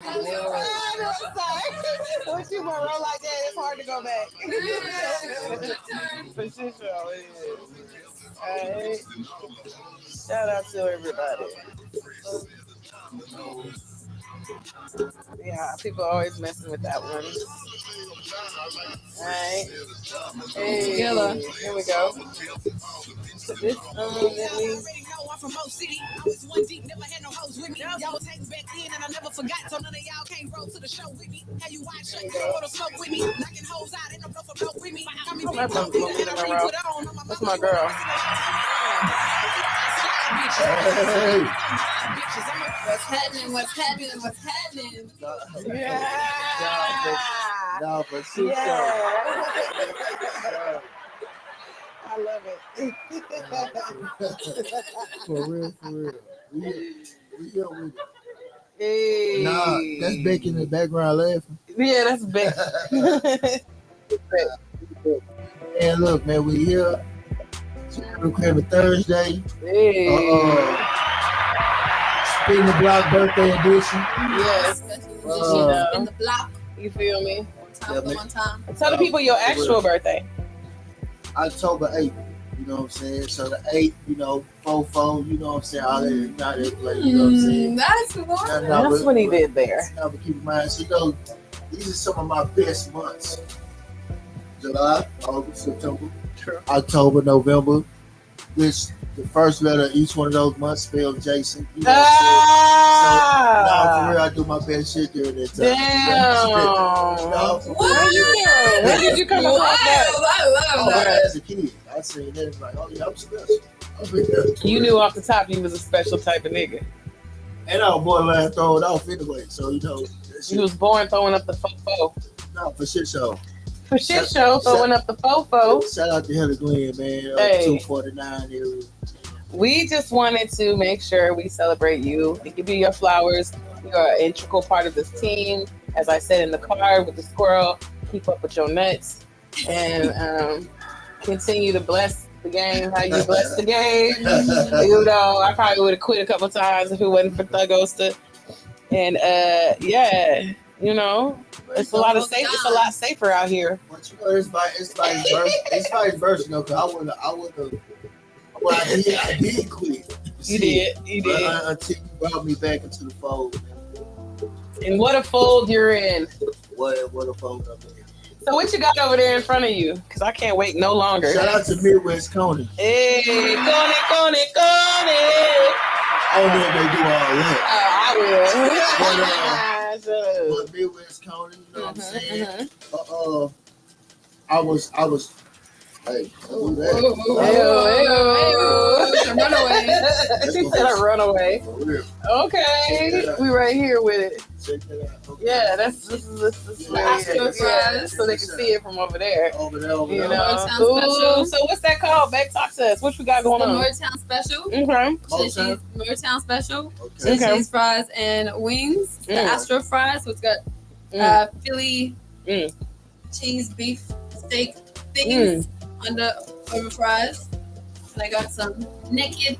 I'm sorry. Once you want to roll like that, it's hard to go back. For sure, it is. All right. Shout out to everybody. Yeah, people always messing with that one. All right. Hey, here we go. Put this on. Let me. I'm from Mo City. I was one deep, never had no hoes with me. Y'all was hating back then, and I never forgot. So none of y'all came roll to the show with me. Have you watch shut? You don't want to smoke with me. Knocking hoes out, ain't no blow for blow with me. That's my girl. What's happening? What's happening? What's happening? Yeah. No, but shit, Yeah. I love it. For real, for real. We here with it. Hey. Nah, that's Beck in the background laughing. Yeah, that's Beck. And look, man, we here. Jammitorcrammit Thursday. Hey. Spin the Block birthday edition. Yes. Spin the block. You feel me? One time. Tell the people your actual birthday. October 8th. You know what I'm saying? So the 8th, you know, 4-4, you know what I'm saying? All that, not that play, you know what I'm saying? That's what. That's what he did there. Now, but keep in mind, so, you know, these are some of my best months. July, August, September, October, November. Which the first letter of each one of those months spells Jason. You know what I'm saying? So, now for real, I do my best shit during that time. Damn. When did you come across that? As a kid, I seen that like, oh yeah, I'm special. You knew off the top you was a special type of nigga. And I was borderline thrown off anyway, so you know. You was born throwing up the fofo. No, for shit show. For shit show, throwing up the fofo. Shout out to Hella Glenn, man. Hey. 249 area. We just wanted to make sure we celebrate you and give you your flowers. You are an integral part of this team. As I said in the car with the squirrel, keep up with your nuts and continue to bless the game how you bless the game. You know, I probably would have quit a couple times if it wasn't for Thugosta. And yeah, you know, it's a lot safer out here. But you know, it's vice versa, you know, because I did quit. You did. Until you brought me back into the fold. And what a fold you're in. What a fold I'm in. So what you got over there in front of you? Because I can't wait no longer. Shout out to Midwest Coney. Hey, Coney. I don't know if they do all that. I will. But Midwest Coney, you know what I'm saying? I was. Hey, don't do that. Runaway. She said a runaway. For real. Okay, we right here with it. Check that out. Okay. Yeah, this is so they can see it from over there. Over there. You know. Ooh, so what's that called? Back talk to us. What you got going on? Moortown special. Okay. Moortown special. Okay. Cheese fries and wings. The Astro fries. So it's got Philly cheese beef steak things over fries. And I got some naked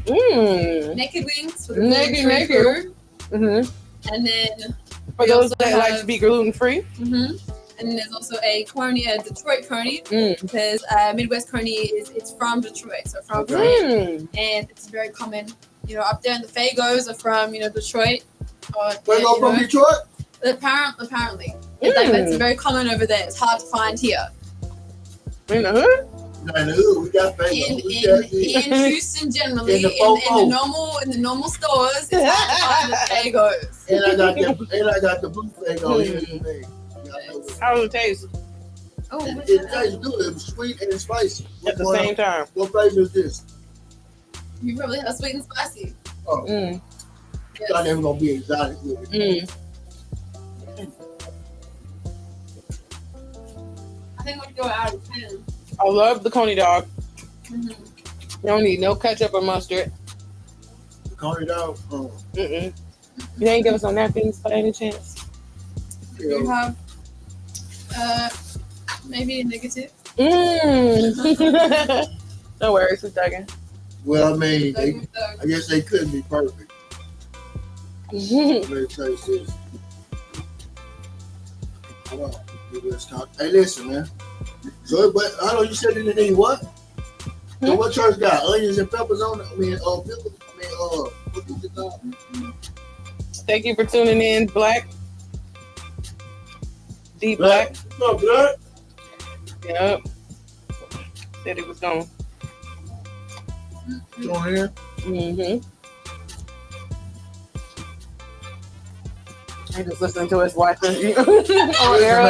wings with naked. And then for those that like to be gluten free. And then there's also a Detroit coney, because Midwest coney it's from Detroit, so from Detroit, and it's very common, you know, up there. And the Fagos are from, you know, Detroit. Fago from Detroit? Apparently, it's very common over there. It's hard to find here. In the hood? In the hood, we got Fago. In Houston, generally, in the normal stores, it's hard to find the Fagos. And I got the blue Fago here. How does it taste? Oh, it tastes good. It was sweet and spicy at the same time. What flavor is this? You probably have sweet and spicy. Oh, yes. I thought they were gonna be exotic with it. I think we'd go out of 10. I love the coney dog. You don't need no ketchup or mustard. The coney dog. You ain't give us no napkins by any chance. You have maybe a negative. No worries, we're talking. Well, I mean, I guess they couldn't be perfect. I'm ready to taste this. Come on, let's talk. Hey, listen, man. So, but I know you said it need what? So what church got onions and peppers on it? Pickles. What is it called? Thank you for tuning in, Black. D Black. No, Black. Yep. Said it was gone. On here. Mm-hmm. I just listening to us watching on air.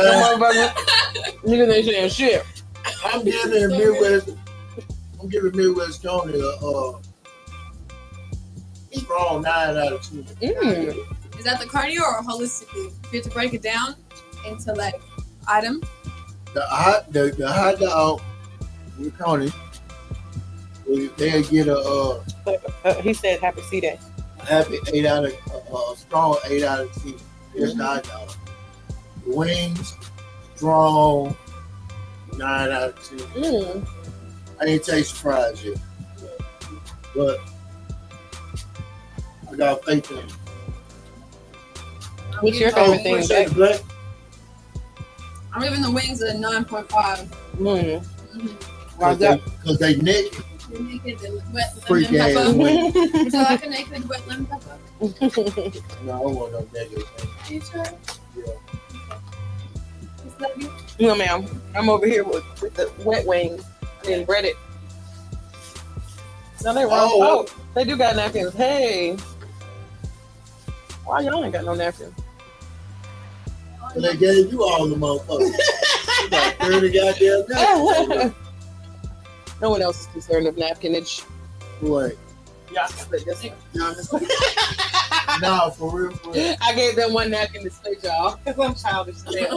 Niggas ain't saying shit. I'm giving Midwest County a strong 9 out of 10. Is that the cardio or holistically? If you have to break it down into like item. The hot dog with County, they'll get a He said happy C Day. happy 8 out of strong 8 out of 10. That's the hot dog. The wings, strong 9 out of 10. I ain't taste the fries yet, but I got faith in it. What's your favorite thing, Beck? Black? I'm giving the wings a 9.5. Because they naked. They're naked, they're wet Freak lemon ass pepper. wings. Would you like a naked wet lemon pepper? No, I don't want no naked. Are you sure? Yeah. Is that you? No, ma'am. I'm over here with the wet wings and breaded. No, they wrong. Oh, they do got napkins. Hey. Why y'all ain't got no napkins? And they gave you all the motherfuckers. You got 30 goddamn napkins. No one else is concerned of napkinage. What? Y'all can split this one. Nah, for real. I gave them one napkin to split, y'all, because I'm childish today.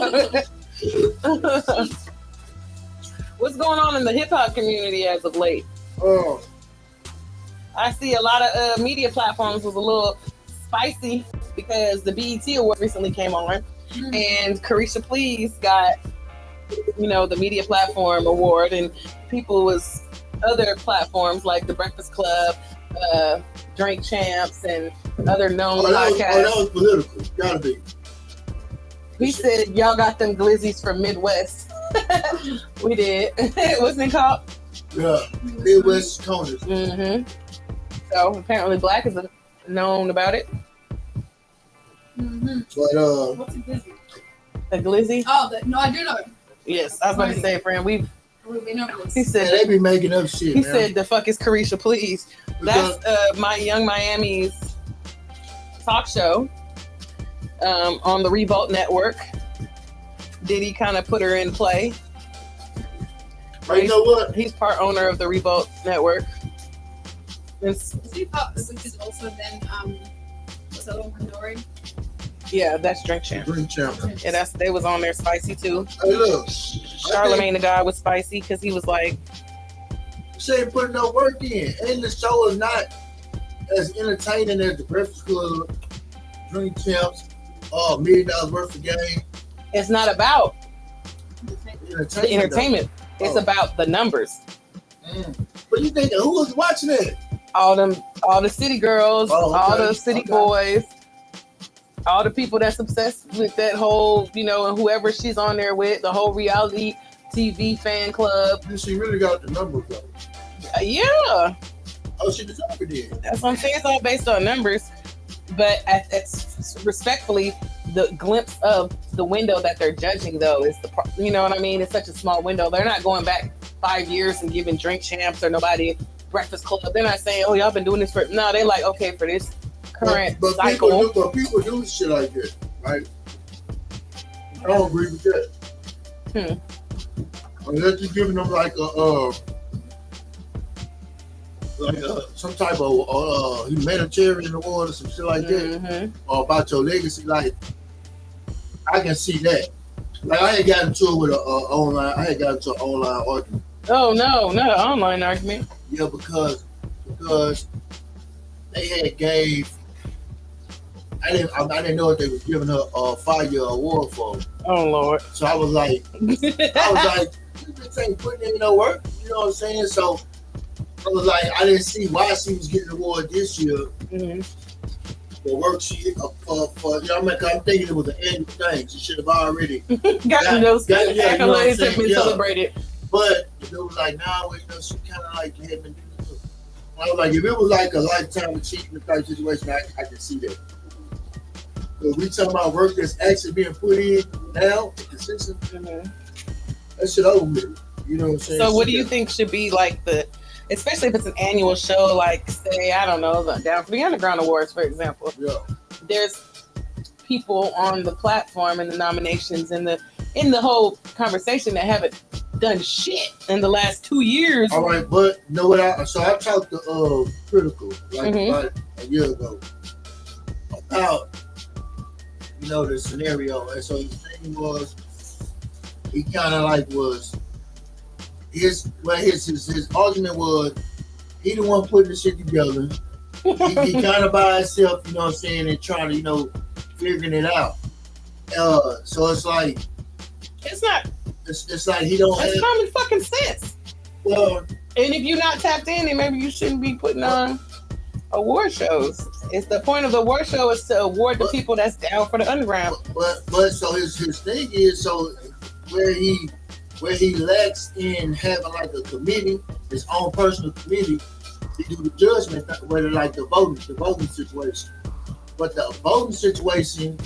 What's going on in the hip hop community as of late? Oh, I see a lot of media platforms was a little spicy because the BET Award recently came on, and Carisha Please got, the media platform award, and people was other platforms like the Breakfast Club, Drink Champs, and other known podcasts. that was political. Gotta be. He said, y'all got them glizzies from Midwest. We did. What's it called? Yeah, Midwest Coners. Mm-hmm. So apparently Black is known about it. Mm-hmm. But What's a glizzy? A glizzy? Oh, no, I do know. Yes, I was about to say, friend. We know this. He said they be making up shit. He man. said, "The fuck is Carisha, please?" Because That's my Young Miami's talk show on the Revolt Network. Did he kind of put her in play? you know what? He's part owner of the Revolt Network. Is he which is also then what's that one Nori? Yeah, that's Drink Champ. Drink Champ. Yeah, they was on there spicy too. Hey, look. Charlamagne the guy was spicy because he was like, She ain't putting no work in. And the show is not as entertaining as the Breakfast Club, Drink Champs, $1 million worth of game. it's not about the entertainment. Though. It's about the numbers. But you think who was watching it? All the city girls, all the city boys, all the people that's obsessed with that whole, and whoever she's on there with, the whole reality TV fan club. She really got the numbers though. Yeah. Oh, she deserved it. That's what I'm saying. It's all based on numbers. But respectfully, the glimpse of the window that they're judging, though, is you know what I mean? It's such a small window. They're not going back 5 years and giving Drink Champs or nobody Breakfast Club. They're not saying, oh, y'all been doing this for... No, they're like, okay, for this current cycle. People do shit like that, right? I don't agree with that. Unless you're giving them like some type of humanitarian award or some shit like that, or about your legacy. Like, I can see that. Like, I ain't got into it with an online argument. Oh no, not an online argument. Yeah, because they had gave. I didn't know what they was giving her a 5-year award for. Oh Lord. So I was like, this bitch ain't putting in no work. You know what I'm saying? So I was like, I didn't see why she was getting the award this year. the worksheet for you know, I'm thinking it was an annual thing. She should have already gotten those yeah, you know what I'm accolades have been saying? Yeah. celebrated. But it was like, nah, you know, she kind of like had been doing it. I was like, if it was like a lifetime achievement type situation, I can see that. But we talking about work that's actually being put in now, consistent. That shit over with. You know what I'm saying? So what do you think should be like especially if it's an annual show, like say, I don't know, the Down for the Underground Awards, for example. Yeah. There's people on the platform and the nominations and in the whole conversation that haven't done shit in the last 2 years. All right, but you know what? I talked to Critical like about a year ago about the scenario, and so the thing was, he kind of like was his argument was he the one putting the shit together. he kind of by himself, you know what I'm saying, and trying to figuring it out. So it's like it's not. It's like he don't. That's common fucking sense. Well, and if you're not tapped in, then maybe you shouldn't be putting on award shows. It's the point of the award show is to award the people that's down for the underground. But so his thing is, so where he lacks in having like a committee, his own personal committee, to do the judgment, whether like the voting situation. But the voting situation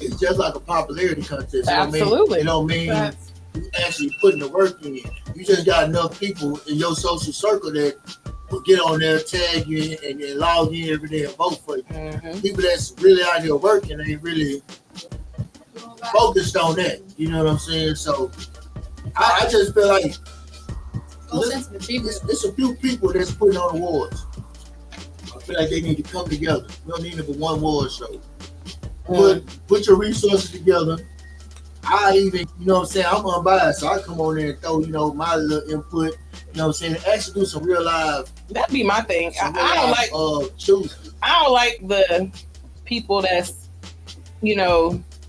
is just like a popularity contest. Absolutely. You know what I mean? You actually putting the work in. You just got enough people in your social circle that will get on there, tag you, and then log in every day and vote for you. People that's really out here working ain't really focused on that. You know what I'm saying? So I just feel like it's a few people that's putting on awards. I feel like they need to come together. We don't need it for one award show. Put your resources together. I even, you know what I'm saying, I'm unbiased, so I come on there and throw, my little input, you know what I'm saying, actually do some real live. That'd be my thing. I don't like the people that's,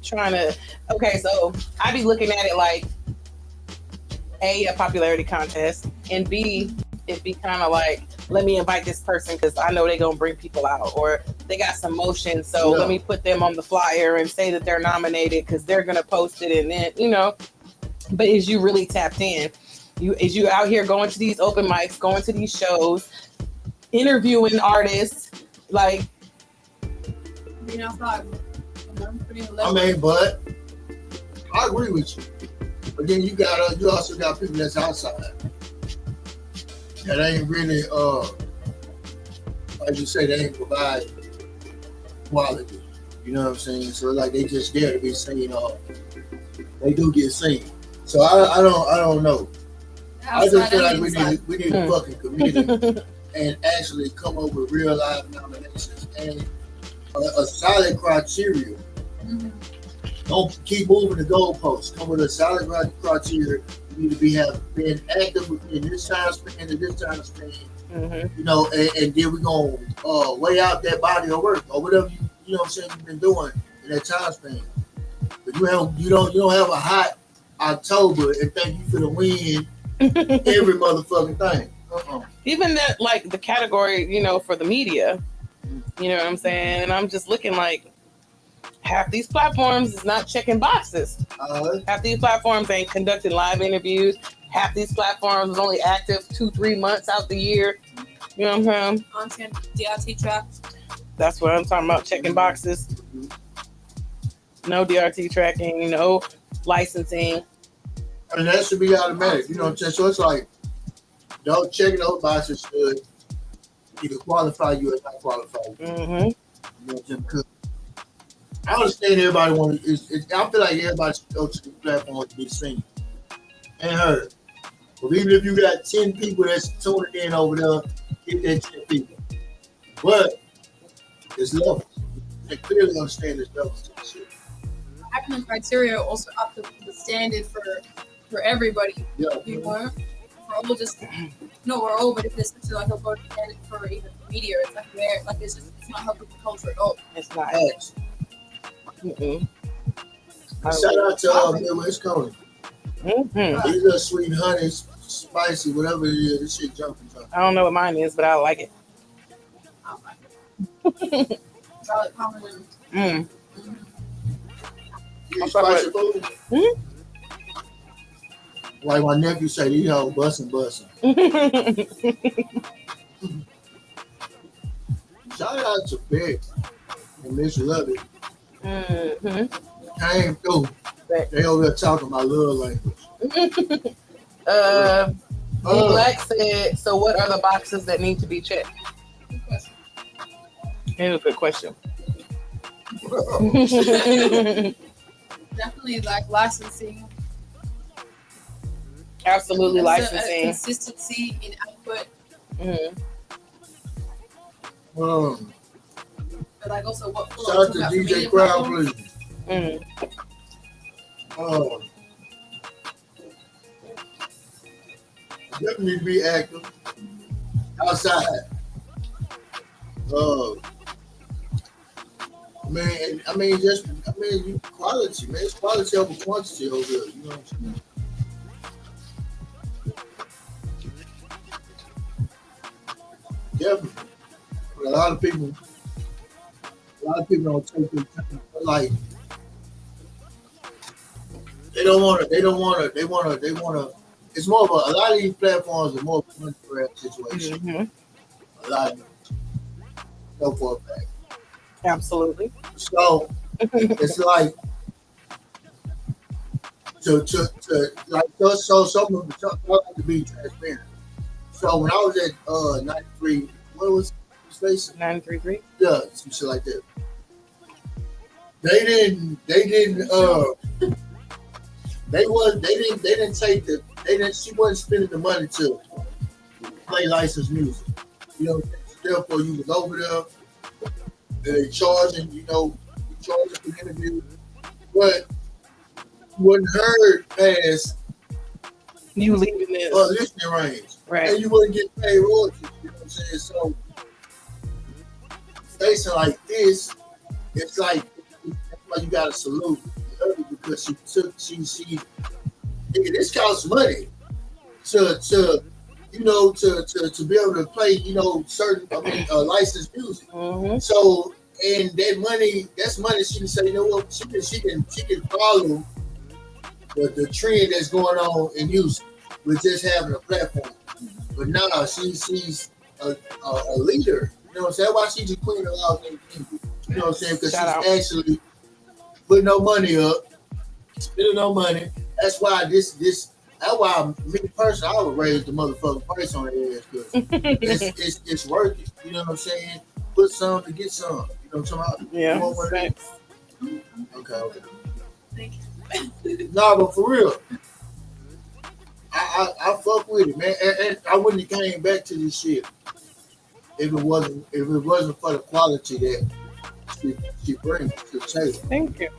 trying to, okay, so I be looking at it like A popularity contest, and B, it'd be kind of like, let me invite this person because I know they're going to bring people out, or they got some motion, so let me put them on the flyer and say that they're nominated because they're going to post it, and then, but is you really tapped in? Is you out here going to these open mics, going to these shows, interviewing artists, like... I mean, but I agree with you. But then you also got people that's outside that ain't really, like you say, they ain't provide quality. You know what I'm saying? So like they just there to be seen. They do get seen. So I don't know. I just feel like we need a fucking committee and actually come up with real live nominations and a solid criteria. Don't keep moving the goalposts. Come with a solid criteria. You need to have been active in this time span and this time span. And then we're gonna weigh out that body of work or whatever you know what I'm saying you've been doing in that time span. But you don't have a hot October and think you finna win every motherfucking thing. Even that, like the category, for the media. You know what I'm saying? And I'm just looking like half these platforms is not checking boxes. Half these platforms ain't conducting live interviews. Half these platforms is only active 2-3 months out the year. You know what I'm saying? Content, DRT track. That's what I'm talking about, checking boxes. No DRT tracking, no licensing. And that should be automatic. You know what I'm saying? So it's like, don't check those boxes should either qualify you or not qualify you. You know what I'm saying? I understand everybody wants. I feel like everybody should go to the platform to be seen and heard. But even if you got 10 people that's tuning in over there, get that 10 people. But it's levels. They clearly understand there's levels to this shit. Having the criteria also up to the standard for everybody. Yeah. We're all just we're all, but if there's such like a vote standard for even the media, it's like it's not helping the culture at all. It's not. Shout out to Midwest Coney. These are sweet honey, spicy, whatever it is. This shit jumping. I don't know what mine is, but I like it. Garlic parmesan. Mm. You eat spicy food? Mm. Like my nephew said, he held bussin'. Shout out to Beck and Miss Love It. Came through. They over there talking my love language. Black said, so what are the boxes that need to be checked? Here's a good question. Definitely like licensing. Absolutely A licensing. consistency in output. But like also what Shout out to DJ Crowd, please. Definitely need to be active outside. You quality, man. It's quality over quantity over here. You know what I'm saying? Definitely. But a lot of people don't take their time. Like they want to. It's more of a lot of these platforms are more of a money grab situation. A lot of them. So for a fact. Absolutely. So it's like so some of to be transparent. So when I was at 93, what was the station? 933. Yeah, some shit like that. They didn't she wasn't spending the money to play licensed music. You know, therefore you was over there and they charging, charging for interviews. But you wasn't heard past you leaving this listening range. Right. And you wouldn't get paid royalties, you know what I'm saying? So station like this, it's like you gotta salute her because she this costs money to be able to play, certain licensed music. So and that's money she can say, you know what, she can follow the trend that's going on in music with just having a platform. But now she's a leader. You know what I'm saying? That's why she's the queen of all things music. You know what I'm saying? Because she's actually putting no money up, spending no money. That's why that's why me personally, I would raise the motherfucking price on the ass because it's worth it. You know what I'm saying? Put some to get some. You know what I'm talking about? Yeah. Thanks. Okay. Thank you. Nah, but for real, I fuck with it, man. And I wouldn't have came back to this shit if it wasn't for the quality that she brings to the table. Thank you.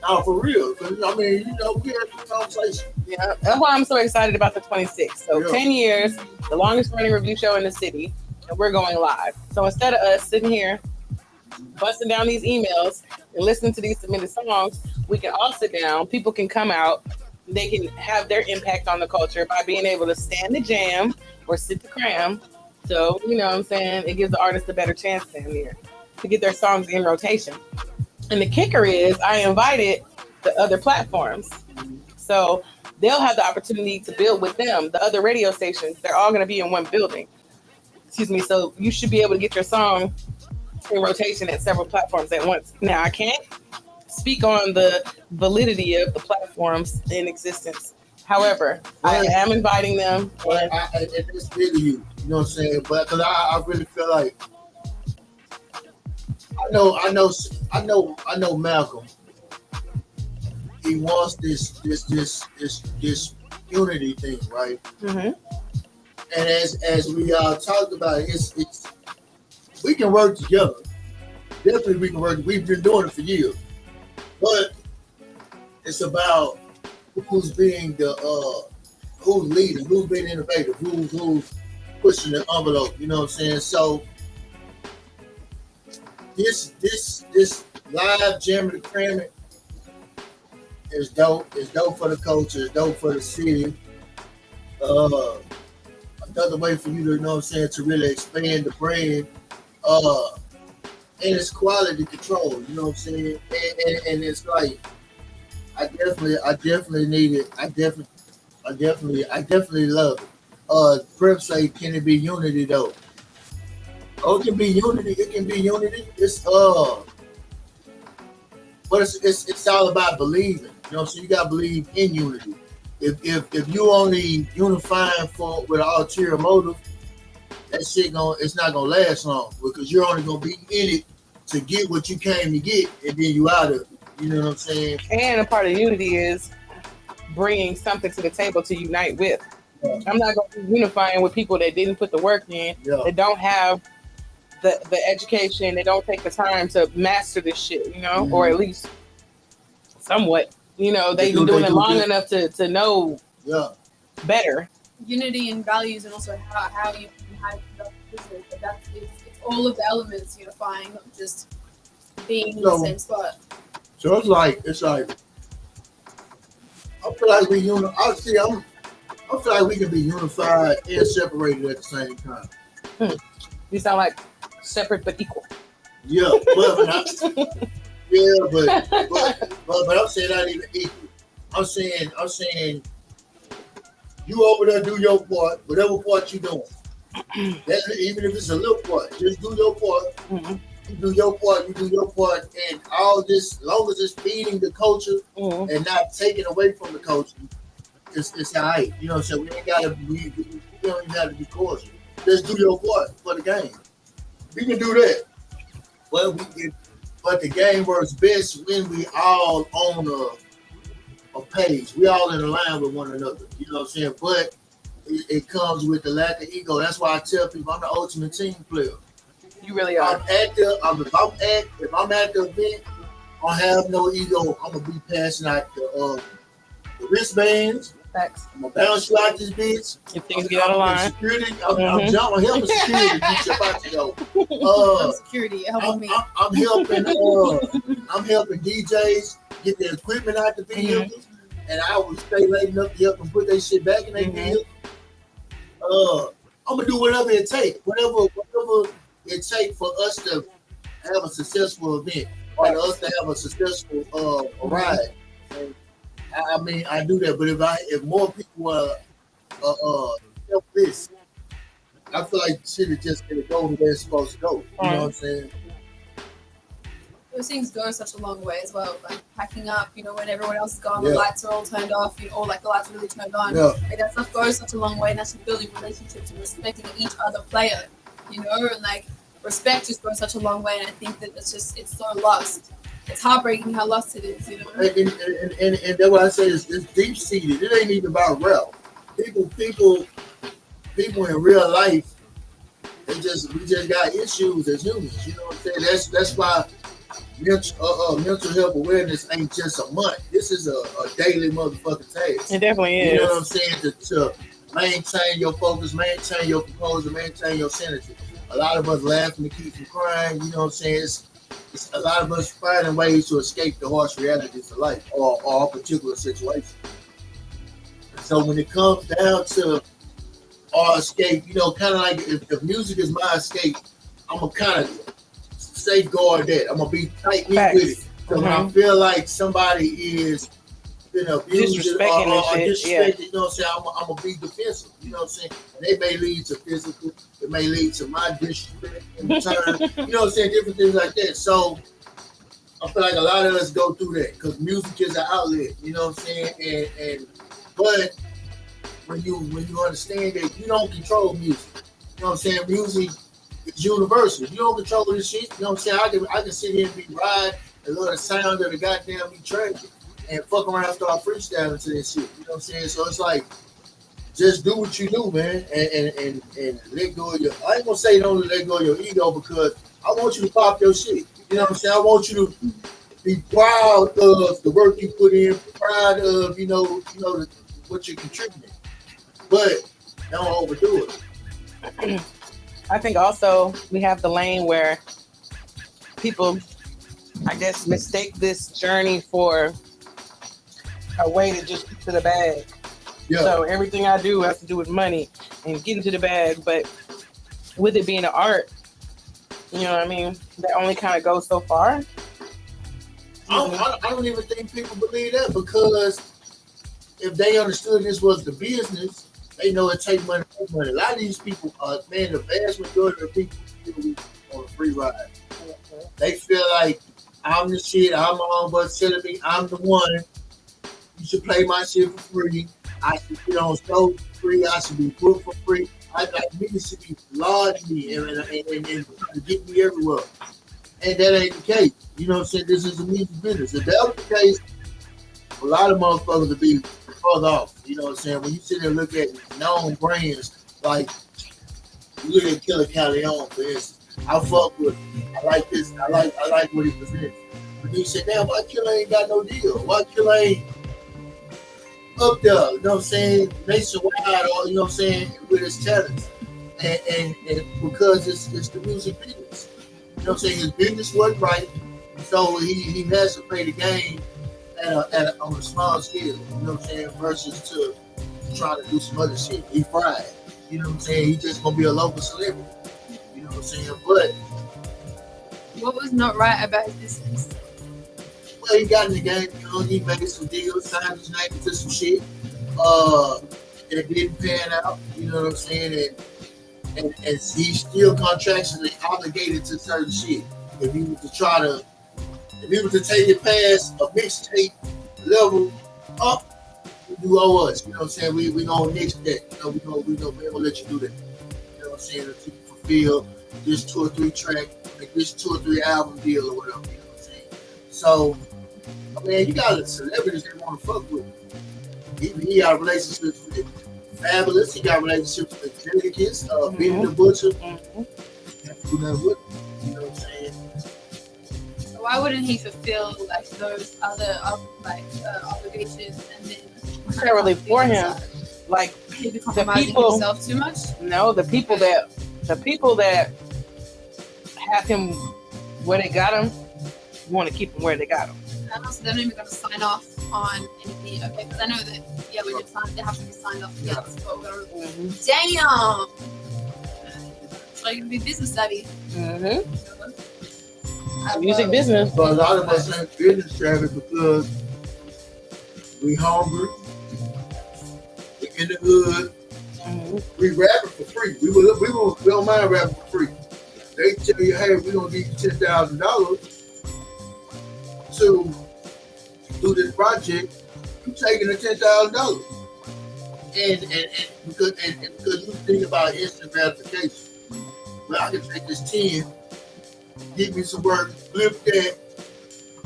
No, for real. We had this conversation. Yeah, that's why I'm so excited about the 26th. So 10 years, the longest running review show in the city, and we're going live. So instead of us sitting here busting down these emails and listening to these submitted songs, we can all sit down. People can come out. They can have their impact on the culture by being able to stand the jam or sit the cram. So, you know what I'm saying? It gives the artist a better chance down here to get their songs in rotation. And the kicker is I invited the other platforms. So they'll have the opportunity to build with them, the other radio stations. They're all going to be in one building. Excuse me. So you should be able to get your song in rotation at several platforms at once. Now, I can't speak on the validity of the platforms in existence. However, I am inviting them. And it's big of you. You know what I'm saying? But because I really feel like I know Malcolm. He wants this unity thing, right? Mm-hmm. And as we talked about, it's we can work together. Definitely, we can work. We've been doing it for years, but it's about who's being who's leading, who's being innovative, who's pushing the envelope. You know what I'm saying? So. This live Jammitorcrammit is dope. It's dope for the culture. It's dope for the city. Another way for you to, you know what I'm saying, to really expand the brand. and it's quality control. You know what I'm saying? And it's like I definitely need it. I definitely love it. Prep say, can it be unity though? Oh, it can be unity. It can be unity. But it's all about believing. You know, so you gotta believe in unity. If you only unifying for with an ulterior motive, that shit it's not gonna last long because you're only gonna be in it to get what you came to get, and then you out of it. You know what I'm saying? And a part of unity is bringing something to the table to unite with. Yeah. I'm not going to be unifying with people that didn't put the work in, Yeah. that don't have the education, they don't take the time to master this shit, you know, or at least somewhat, you know, they've been doing it long enough to know better. Unity and values, and also how you conduct business. But it's all of the elements unifying, not just being in the same spot. So it's like I feel like I feel like we can be unified and separated at the same time. You sound like separate but equal. Yeah, but I'm saying not even equal. I'm saying you over there do your part, whatever part you doing. Even if it's a little part, just do your part. Mm-hmm. You do your part, and all this, as long as it's feeding the culture and not taking away from the culture, it's all right. You know what I'm saying? We don't even have to be cordial. Just do your part for the game. We can do that. But the game works best when we all on a page. We all in a line with one another. You know what I'm saying? But it comes with the lack of ego. That's why I tell people I'm the ultimate team player. You really are. If I'm at the event, I have no ego. I'm gonna be passing out the wristbands. Facts. I'm gonna bounce you out this bitch. If things get out of line. Security, I'm helping security get your about to go. Security, help me. I'm helping DJs get their equipment out the vehicles, and I will stay late enough to help them put their shit back in their vehicle. I'm gonna do whatever it takes, whatever it takes for us to have a successful event or for us to have a successful ride. And I mean, I do that, but if more people help this, I feel like shit is just gonna go the way it's supposed to go. You know what I'm saying? Those things go such a long way as well. Like packing up, when everyone else is gone, the lights are all turned off, or like the lights are really turned on. Yeah. Like that stuff goes such a long way, and that's just building relationships and respecting each other player. And like respect just goes such a long way, and I think that it's so lost. It's heartbreaking how lost it is, And that's what I say is it's deep seated. It ain't even about rap. People in real life, we just got issues as humans. You know what I'm saying? That's why mental health awareness ain't just a month. This is a daily motherfucking task. It definitely is. You know what I'm saying? To maintain your focus, maintain your composure, maintain your sanity. A lot of us laughing to keep from crying. You know what I'm saying? It's a lot of us finding ways to escape the harsh realities of life or a particular situation. So when it comes down to our escape, kind of like if music is my escape, I'm gonna kind of safeguard that. I'm gonna be tight with it. So when I feel like somebody is abusing or disrespecting, you know what I'm saying, I'm gonna be defensive. You know what I'm saying? And they may lead to physical, it may lead to my disrespect in return. You know what I'm saying? Different things like that. So I feel like a lot of us go through that because music is an outlet. You know what I'm saying? But when you understand that you don't control music, you know what I'm saying? Music is universal. You don't control this shit. You know what I'm saying? I can sit here and be ride and love the sound of the goddamn beat track and fuck around and start freestyling to this shit. You know what I'm saying? So it's like, just do what you do, man, and let go of your. I ain't gonna say don't let go of your ego because I want you to pop your shit. You know what I'm saying? I want you to be proud of the work you put in, proud of what you're contributing, but don't overdo it. I think also we have the lane where people, I guess, mistake this journey for a way to just get to the bag. Yeah. So everything I do has to do with money and getting to the bag, but with it being an art, you know what I mean? that only kind of goes so far. I don't even think people believe that because if they understood this was the business, they know it take money. To make money. A lot of these people, man, the vast majority of people feel on a free ride. They feel like I'm the shit. I'm my own bus telling me I'm the one. You should play my shit for free. I should be on show for free. I should be booked for free. I like niggas should be lauding me and to get me everywhere. And that ain't the case. You know what I'm saying? This is a music business. If that was the case, a lot of motherfuckers would be further off. You know what I'm saying? When you sit there and look at known brands, like you look at Killer Calleon, for instance. I fuck with him. I like this. I like what he presents. But you say, damn, why Killer ain't got no deal? Why Killer ain't up there, you know what I'm saying, nationwide, or you know what I'm saying, with his talents, and because it's the music business, you know what I'm saying, his business wasn't right, so he has to play the game on a small scale, you know what I'm saying, versus to trying to do some other shit. He fried, you know what I'm saying. He just gonna be a local celebrity, you know what I'm saying. But what was not right about his business? Well, he got in the game, you know, he made some deals, signed his name into some shit. That didn't pan out, you know what I'm saying? And he's still contractually obligated to certain shit. If he was to take it past a mixtape level up, you owe us, you know what I'm saying? We gonna nix that, you know, we gonna let you do that. You know what I'm saying? Until you fulfill this 2 or 3 track, like this 2 or 3 album deal or whatever, you know what I'm saying? So I mean, you got celebrities that want to fuck with him. He got relationships with Fabulous. He got relationships with Jadakiss, Benny the Butcher. Do nothing with him. You know what I'm saying? So why wouldn't he fulfill like those other obligations and then? It's not really for him. Like he be the compromising people, himself too much. No, the people that have him where they got him want to keep him where they got him. And also, they're not even going to sign off on anything, okay? Because I know that, yeah, when you're signed, they have to be signed off. Yeah, so damn! So you can be business savvy. Music business. But a lot of us ain't business savvy because we hungry, we in the hood, we rapping for free. We don't mind rapping for free. They tell you, hey, we're going to give you $10,000 to do this project, you taking the $10,000, and because you think about instant gratification. Well, I can take this 10, give me some work, flip that,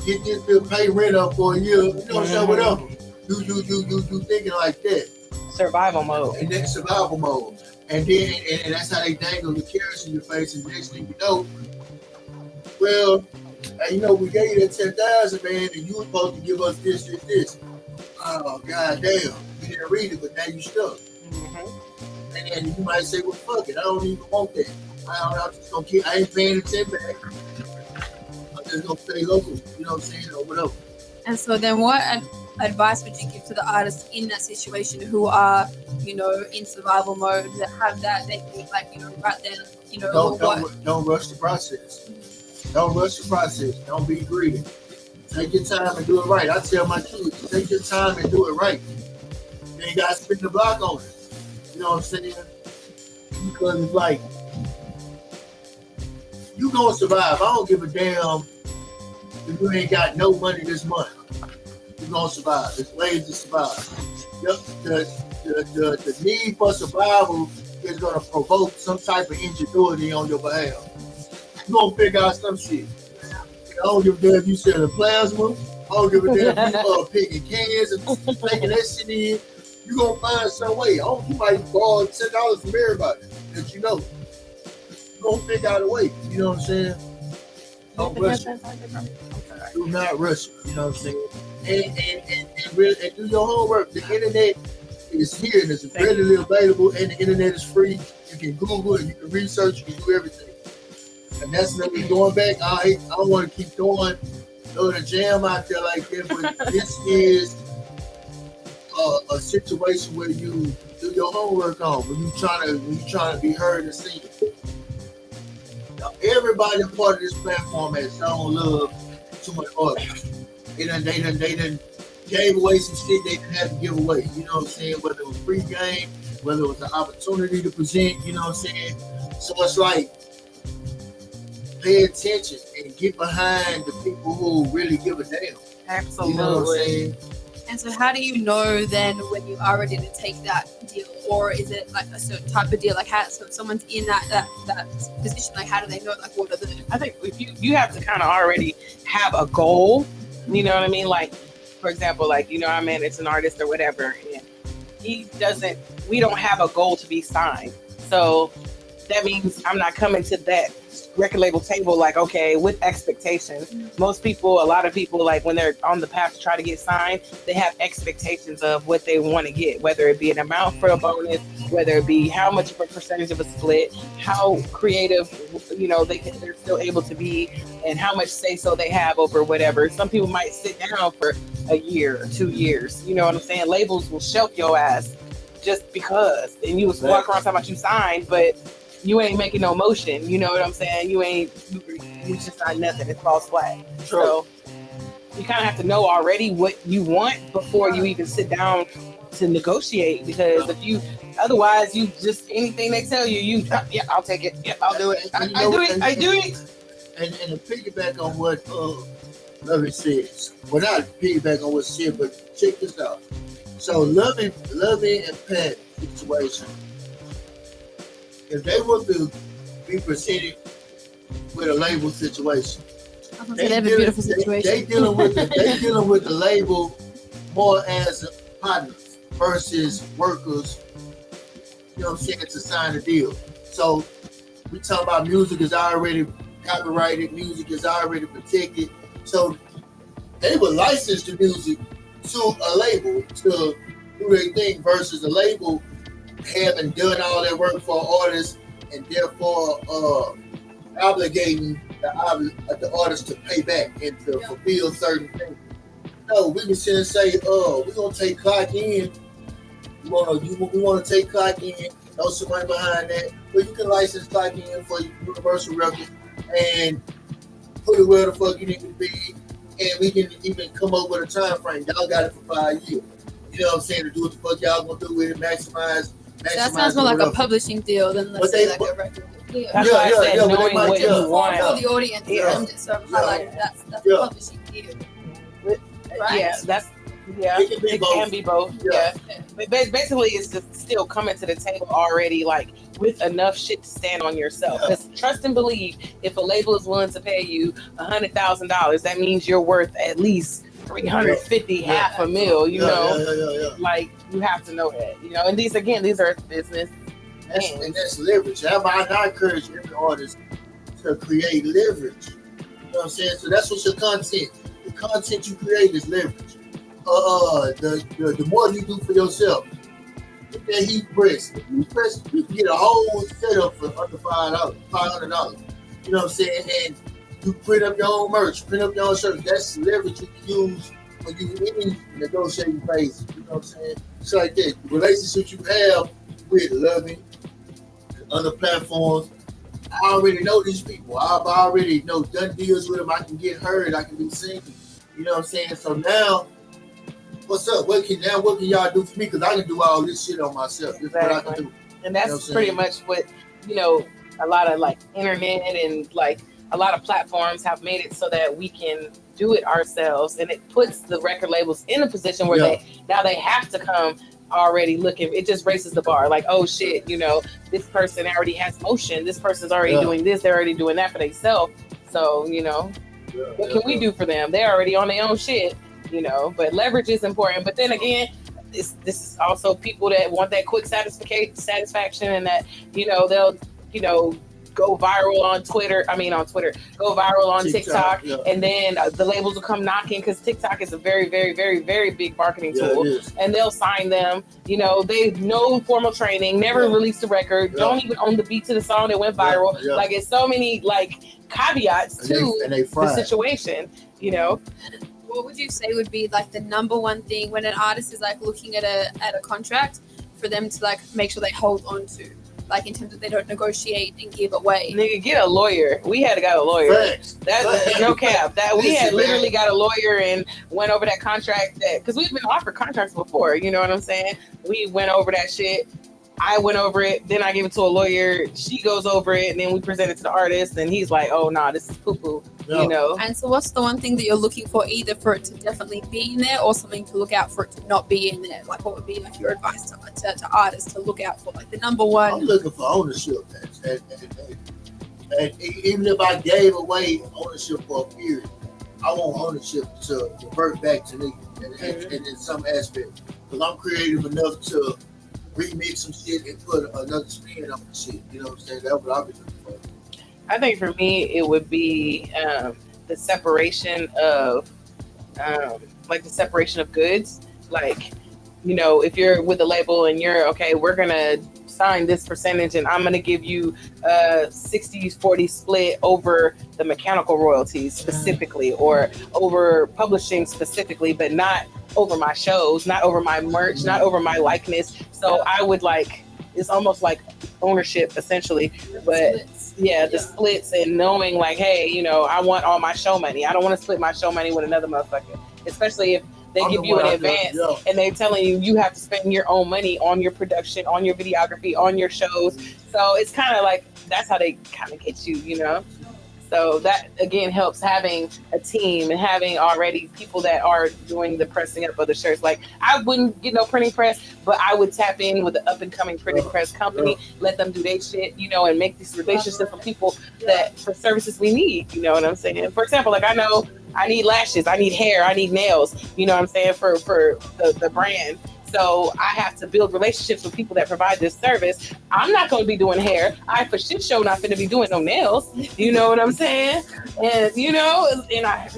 get this bill, pay rent up for a year, you know what I'm saying, whatever. You thinking like that. Survival mode. And that's survival mode. And then and that's how they dangle the carrots in your face, and next thing you know, well, hey, you know, we gave you that 10,000, man, and you were supposed to give us this. Oh, god damn. You didn't read it, but now you stuck. And you might say, well, fuck it. I don't even want that. I'm just gonna keep, I ain't paying the 10 back. I'm just gonna stay local, you know what I'm saying, or whatever. And so then what advice would you give to the artists in that situation who are, you know, in survival mode, that have that, they think like, you know, right then, you know, don't rush the process. Don't rush the process. Don't be greedy. Take your time and do it right. I tell my kids, take your time and do it right. You ain't got to spin the block on it. You know what I'm saying? Because it's like, you gonna survive. I don't give a damn if you ain't got no money this month. You gonna survive. There's ways to survive. The need for survival is gonna provoke some type of ingenuity on your behalf. You gonna figure out some shit. I don't give a damn if you selling plasma. I don't give a damn if you picking cans and taking that shit in. You gonna find some way. You might borrow $10 from everybody that you know. You gonna figure out a way. You know what I'm saying? Don't rush it. Do not rush it. You know what I'm saying? And do your homework. The internet is here and it's readily available, and the internet is free. You can Google it, you can research, you can do everything. And that's nothing going back. I don't want to keep throwing the jam out there like that, but this is a situation where you do your homework on when you trying to be heard and seen. everybody part of this platform has shown love to an artist. They done gave away some shit they didn't have to give away. You know what I'm saying? Whether it was free game, whether it was an opportunity to present, you know what I'm saying? So it's like, pay attention and get behind the people who really give a damn. Absolutely. You know what I'm saying? And so how do you know then when you are ready to take that deal, or is it like a certain type of deal? Like how, so if someone's in that position, like how do they know, like what are the... I think if you have to kind of already have a goal, you know what I mean? Like, for example, like, you know, I manage an artist or whatever, and we don't have a goal to be signed. So that means I'm not coming to that record label table like, okay, with expectations. Most people, a lot of people, like when they're on the path to try to get signed, they have expectations of what they want to get, whether it be an amount for a bonus, whether it be how much of a percentage of a split, how creative, you know, they're still able to be, and how much say so they have over whatever. Some people might sit down for a year or 2 years. You know what I'm saying? Labels will shelf your ass just because, and you was walk around talking about you signed, but you ain't making no motion. You know what I'm saying? You just not nothing. It falls flat. True. So you kind of have to know already what you want before you even sit down to negotiate. Because if you, otherwise, you just anything they tell you, yeah, I'll take it. Yeah, I'll do it. I do it. And to piggyback on what Lovey says, well, not piggyback on what she said, but check this out. So Lovey and Pat situation, if they were to be presented with a label situation, they have a beautiful situation. They dealing with the label more as partners versus workers. You know what I'm saying, to sign a deal. So we talking about music is already copyrighted, music is already protected. So they would license the music to a label to do their thing versus a label having done all their work for artists and therefore obligating the artist to pay back and to fulfill certain things. No, we can sit and say, we're gonna take clock in. We want to take clock in. Throw some money behind that, but you can license clock in for Universal Records and put it where the fuck you need to be, and we can even come up with a time frame. Y'all got it for 5 years. You know what I'm saying? To do what the fuck y'all gonna do with it, maximize. So that sounds more like a publishing deal than let's say like a record deal. That's why I said knowing what you want. For the audience, I'm just sort of highlighting that's a publishing deal. Right? Yeah, it can be both. Yeah. But basically, it's just still coming to the table already, like with enough shit to stand on yourself. Because trust and believe, if a label is willing to pay you $100,000, that means you're worth at least $350,000, half a mil. You know, like you have to know that. You know, and these are business. And that's leverage. I encourage every artist to create leverage. You know what I'm saying? So that's what's your content. The content you create is leverage. The more you do for yourself, get that heat press. You can get a whole setup for under $500. You know what I'm saying? And you print up your own merch, print up your own shirts. That's leverage you can use when you in negotiating phase. You know what I'm saying? It's like that. The relationships you have with Loving, other platforms. I already know these people. I've already done deals with them. I can get heard. I can be seen. You know what I'm saying? So now, what's up? What can y'all do for me? Because I can do all this shit on myself. This exactly. is what I can do. And that's pretty much what, a lot of like internet and like a lot of platforms have made it so that we can do it ourselves. And it puts the record labels in a position where they have to come already looking. It just raises the bar. Like, oh shit, this person already has motion. This person's already doing this. They're already doing that for themselves. So, what can we do for them? They're already on their own shit, but leverage is important. But then again, this is also people that want that quick satisfaction and that, they'll, go viral on Twitter. Go viral on TikTok. And then the labels will come knocking because TikTok is a very, very, very, very big marketing tool. And they'll sign them. They no formal training, never released a record, don't even own the beat to the song that went viral. Like, it's so many caveats to the situation, What would you say would be like the number one thing when an artist is like looking at a contract for them to like make sure they hold on to? like in terms of they don't negotiate and give away. Nigga, get a lawyer. We had got a lawyer. Facts. That's no cap. That we had Listen, literally man. got a lawyer and went over that contract because we've been offered contracts before. You know what I'm saying? We went over that shit. I went over it, then I gave it to a lawyer. She goes over it, and then we present it to the artist, and he's like, "Oh, nah, this is poo-poo," No. you know. And so, what's the one thing that you're looking for, either for it to definitely be in there, or something to look out for it to not be in there? Like, what would be like your advice to artists to look out for? Like the number I'm one. looking for ownership, and even if I gave away ownership for a period, I want ownership to revert back to me in some aspect. Because I'm creative enough to remix some shit and put another spin on the shit. You know what I'm saying? That's what I've been looking for. I think for me, it would be the separation of, like the separation of goods. Like, you know, if you're with a label and you're okay, we're gonna sign this percentage, and I'm gonna give you a 60-40 split over the mechanical royalties specifically, or over publishing specifically, but not over my shows, not over my merch, not over my likeness. So I would like, it's almost like ownership essentially, but the splits, and knowing like, hey, you know, I want all my show money. I don't want to split my show money with another motherfucker, especially if they give you an advance and they're telling you have to spend your own money on your production, on your videography, on your shows. So it's kind of like, that's how they kind of get you, you know? So that, again, helps having a team and having already people that are doing the pressing up of the shirts. Like, I wouldn't get no printing press, but I would tap in with the up-and-coming printing press company, let them do their shit, you know, and make these relationships with people that for services we need, you know what I'm saying? For example, like, I know I need lashes, I need hair, I need nails, you know what I'm saying, for the brand. So I have to build relationships with people that provide this service. I'm not going to be doing hair. I for shit show not going to be doing no nails. You know what I'm saying? And you know, and I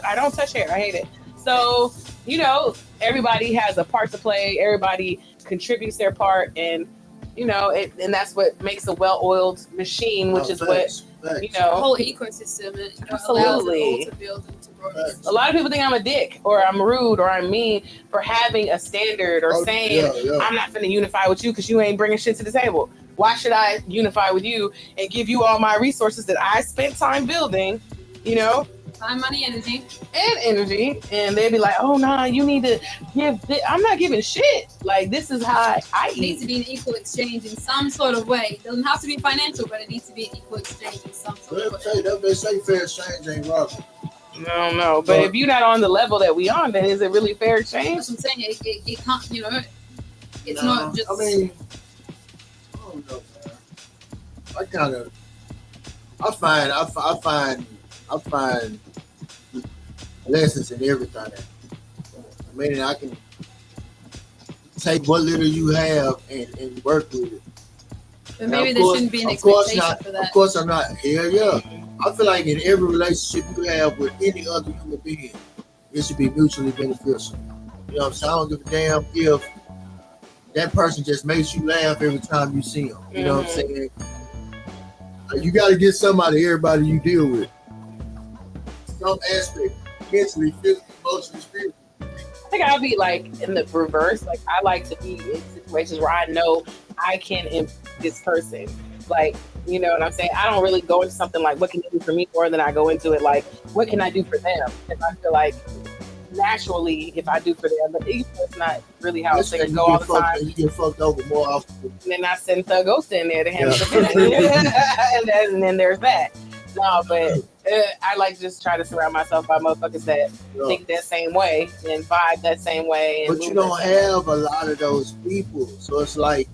I don't touch hair. I hate it. So you know, everybody has a part to play. Everybody contributes their part, and you know, and that's what makes a well-oiled machine, which is what you know. The whole ecosystem. It Absolutely. allows it all to build and to grow. A lot of people think I'm a dick or I'm rude or I'm mean for having a standard or saying I'm not going to unify with you because you ain't bringing shit to the table. Why should I unify with you and give you all my resources that I spent time building, you know? Time, money, energy. And they'd be like, oh, nah, you need to give this. I'm not giving shit. Like, this is how I It needs to be an equal exchange in some sort of way. It doesn't have to be financial, but it needs to be an equal exchange in some sort of way. They say fair exchange ain't robbery. No. But if you're not on the level that we on, then is it really fair exchange? That's what I'm saying. It can't, you know, it's not just. I mean, I don't know, man. I find lessons in everything. I mean, I can take what little you have and work with it. But maybe there shouldn't be an expectation for that. Of course, I'm not. Hell yeah. I feel like in every relationship you have with any other human being, it should be mutually beneficial. You know what I'm saying? I don't give a damn if that person just makes you laugh every time you see them. You know what I'm saying? You got to get somebody, everybody you deal with. Some aspect, mentally, physically, emotionally, spiritually. I think I'll be like in the reverse. Like, I like to be in situations where I know I can improve this person. Like, you know what I'm saying? I don't really go into something like, what can you do for me, more than I go into it like, what can I do for them? If I feel like naturally, if I do for them, but it's not really how things go all the time. You get fucked over more often. And then I send Thug Ghost in there to handle the business. and then there's that. No, but I like to just try to surround myself by motherfuckers that think that same way and vibe that same way. But you don't have a lot of those people, so it's like,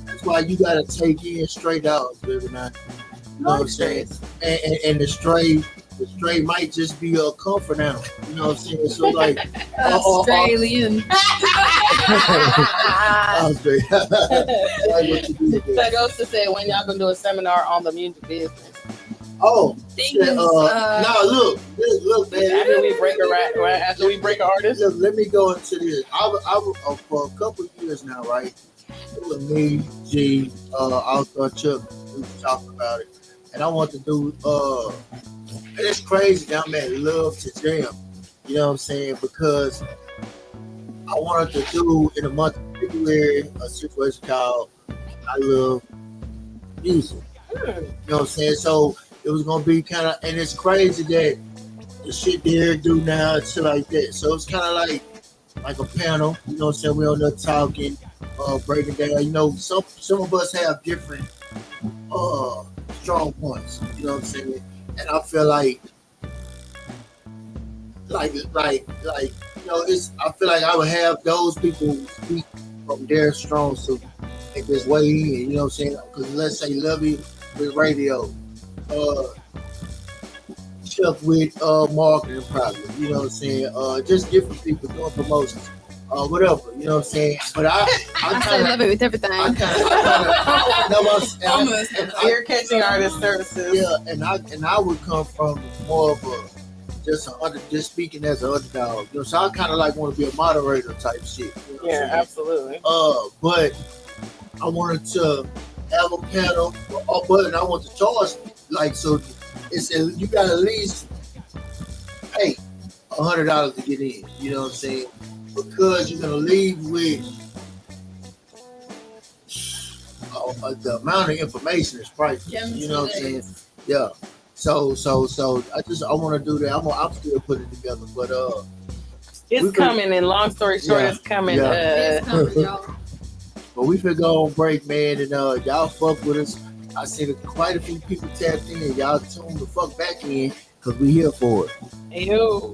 that's why you gotta take in straight out every night. You know what I'm saying? And the stray might just be a comfort animal. You know what I'm saying? So like Australian. Thug Ghost said, when y'all gonna do a seminar on the music business? Oh, Things, look, man. After we break an artist. Look, let me go into this. I for a couple of years now, right? It was me, G, also Chuck. We were talking about it, and I want to do. It's crazy that I'm at Love to Jam. You know what I'm saying? Because I wanted to do in the month of February a situation called I Love music. You know what I'm saying? So it was gonna be kind of, and it's crazy that the shit they do now and shit like that. So it's kind of like a panel. You know what I'm saying? We on there talking, breaking down. You know, some of us have different strong points. You know what I'm saying? And I feel like you know, I feel like I would have those people speak from their strong suit and just weigh in. You know what I'm saying? Because let's say Lovey with radio, Chuck with marketing probably. You know what I'm saying? Just different people doing promotions. Whatever, you know what I'm saying? But I say love it with everything. Ear catching artist services. Yeah, and I would come from more of a just speaking as an underdog. You know, so I kind of like want to be a moderator type shit. You know Yeah, absolutely. But I wanted to have a panel, but I want to charge like so. It says you got at least pay $100 to get in. You know what I'm saying? Because you're gonna leave with the amount of information is priceless. You know what I'm saying? Yeah. So I want to do that. I'm still putting it together, but it's coming. And long story short, it's coming. It's coming, y'all. But we finna go on break, man, and y'all fuck with us. I see that quite a few people tapped in. Y'all tune the fuck back in because we here for it. Yo.